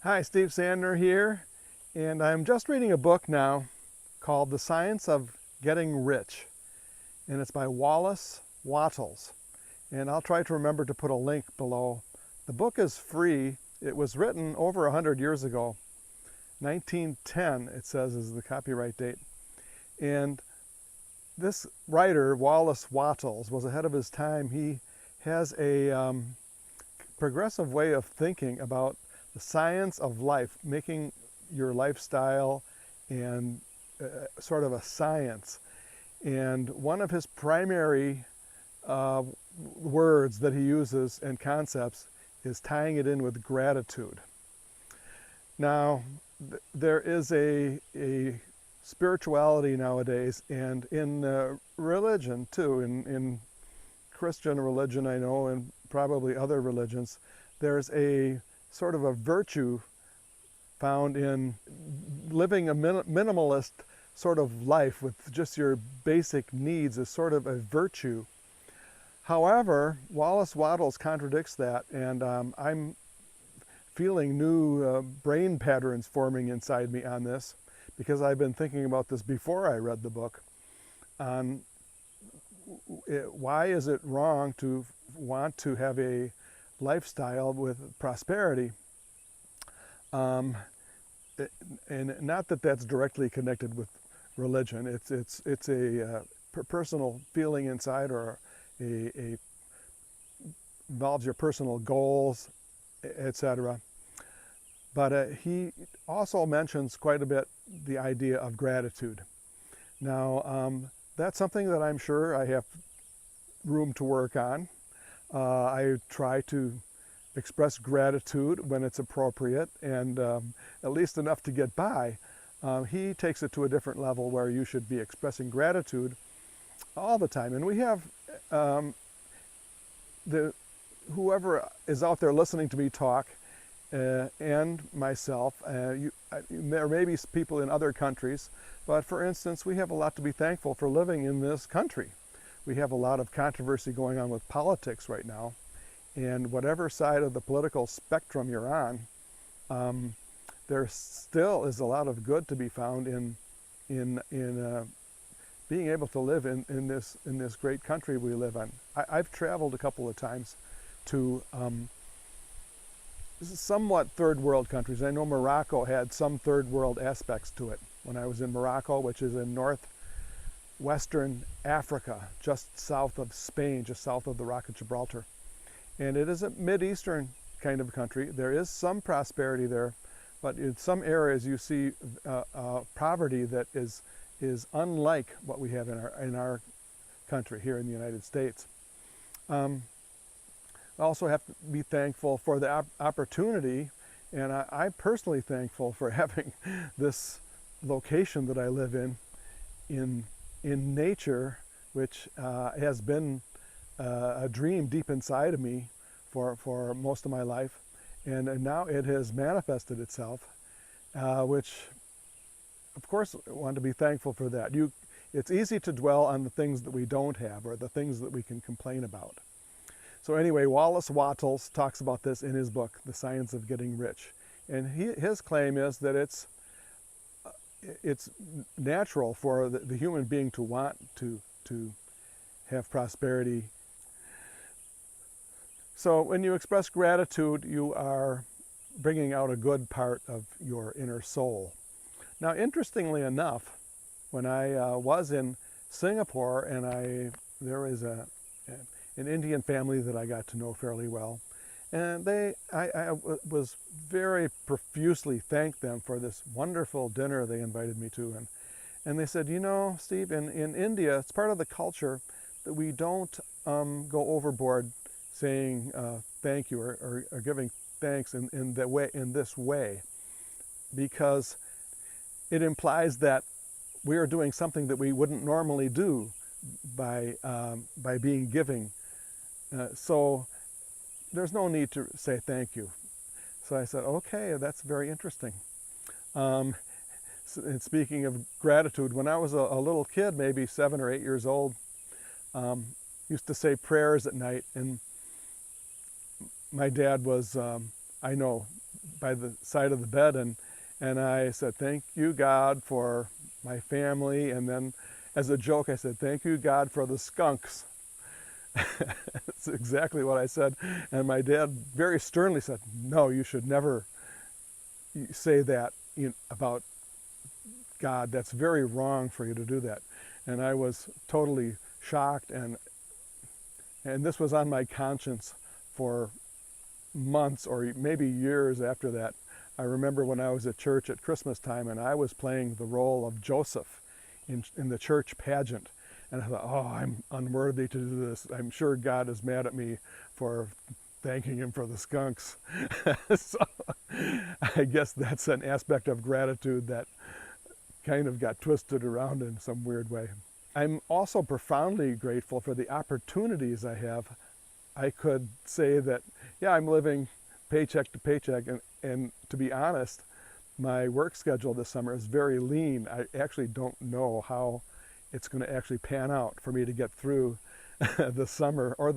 Hi, Steve Sandner here, and I'm just reading a book now called The Science of Getting Rich, and it's by Wallace Wattles. And I'll try to remember to put a link below. The book is free. It was written over 100 years ago. 1910, it says, is the copyright date. And this writer, Wallace Wattles, was ahead of his time. He has a progressive way of thinking about the science of life, making your lifestyle and sort of a science. And one of his primary words that he uses and concepts is tying it in with gratitude. Now, there is a spirituality nowadays, and in religion too, in Christian religion, I know, and probably other religions, there's a sort of a virtue found in living a minimalist sort of life with just your basic needs is sort of a virtue. However, Wallace Wattles contradicts that, and I'm feeling new brain patterns forming inside me on this, because I've been thinking about this before I read the book. Why is it wrong to want to have a lifestyle with prosperity? And not that that's directly connected with religion. It's a personal feeling inside, or involves your personal goals, etc. But he also mentions quite a bit the idea of gratitude. Now, that's something that I'm sure I have room to work on. I try to express gratitude when it's appropriate, and at least enough to get by. He takes it to a different level where you should be expressing gratitude all the time. And we have whoever is out there listening to me talk, and myself, there may be people in other countries, but for instance, we have a lot to be thankful for living in this country. We have a lot of controversy going on with politics right now, and whatever side of the political spectrum you're on, there still is a lot of good to be found in being able to live in this great country we live in. I've traveled a couple of times to somewhat third world countries. I know Morocco had some third world aspects to it. When I was in Morocco, which is in northwestern Africa, just south of Spain, just south of the Rock of Gibraltar. And it is a Mid-Eastern kind of country. There is some prosperity there, but in some areas you see poverty that is unlike what we have in our country here in the United States. I also have to be thankful for the opportunity, and I'm personally thankful for having this location that I live in nature, which has been a dream deep inside of me for most of my life, and now it has manifested itself, which of course I want to be thankful for that. It's easy to dwell on the things that we don't have, or the things that we can complain about. So anyway, Wallace Wattles talks about this in his book, The Science of Getting Rich. And his claim is that it's natural for the human being to want to have prosperity. So when you express gratitude, you are bringing out a good part of your inner soul. Now, interestingly enough, when I was in Singapore, and there was an Indian family that I got to know fairly well, and I was very profusely thanked them for this wonderful dinner they invited me to, and they said, you know, Steve, in India, it's part of the culture that we don't go overboard saying thank you, or giving thanks in this way, because it implies that we are doing something that we wouldn't normally do by being giving. So there's no need to say thank you. So I said, okay, that's very interesting. And speaking of gratitude, when I was a little kid, maybe 7 or 8 years old, used to say prayers at night, and my dad was, I know by the side of the bed, and I said, thank you, God, for my family. And then as a joke, I said, thank you, God, for the skunks. That's exactly what I said. And my dad very sternly said, no, you should never say that about God. That's very wrong for you to do that. And I was totally shocked, and this was on my conscience for months or maybe years after that. I remember when I was at church at Christmas time, and I was playing the role of Joseph in the church pageant. And I thought, oh, I'm unworthy to do this. I'm sure God is mad at me for thanking him for the skunks. So I guess that's an aspect of gratitude that kind of got twisted around in some weird way. I'm also profoundly grateful for the opportunities I have. I could say that, yeah, I'm living paycheck to paycheck, and to be honest, my work schedule this summer is very lean. I actually don't know how it's going to actually pan out for me to get through the summer or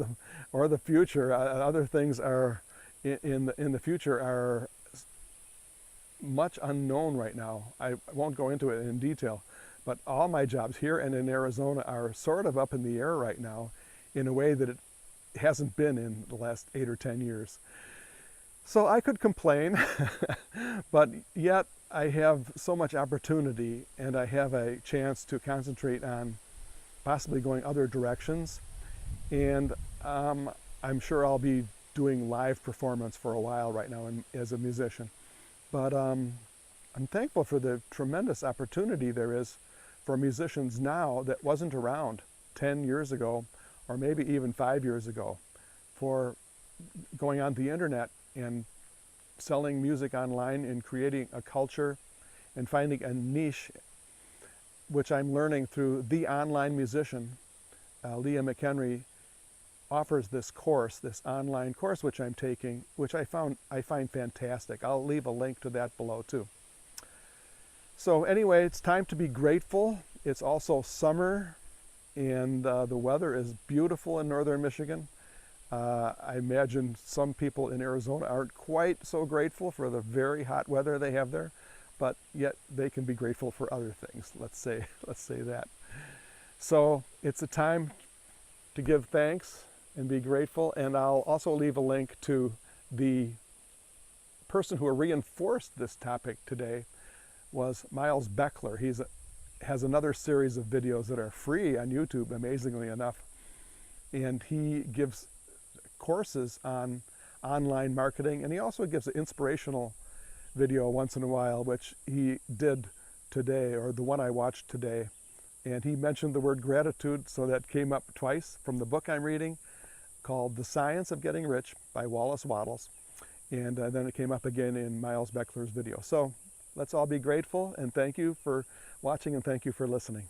the future. Other things are in the future are much unknown right now. I won't go into it in detail, but all my jobs here and in Arizona are sort of up in the air right now in a way that it hasn't been in the last 8 or 10 years. So I could complain, but yet I have so much opportunity, and I have a chance to concentrate on possibly going other directions. And I'm sure I'll be doing live performance for a while right now as a musician. But I'm thankful for the tremendous opportunity there is for musicians now that wasn't around 10 years ago, or maybe even 5 years ago, for going on the internet and selling music online and creating a culture and finding a niche, which I'm learning through The Online Musician. Leah McHenry offers this course, this online course which I'm taking, which I find fantastic. I'll leave a link to that below too. So anyway, it's time to be grateful. It's also summer, and the weather is beautiful in northern Michigan. I imagine some people in Arizona aren't quite so grateful for the very hot weather they have there, but yet they can be grateful for other things. Let's say that. So it's a time to give thanks and be grateful. And I'll also leave a link to the person who reinforced this topic today was Miles Beckler. He has another series of videos that are free on YouTube, amazingly enough. And he gives courses on online marketing, and he also gives an inspirational video once in a while, which he did today, or the one I watched today. And he mentioned the word gratitude, so that came up twice from the book I'm reading called The Science of Getting Rich by Wallace Wattles. And then it came up again in Miles Beckler's video. So let's all be grateful, and thank you for watching, and thank you for listening.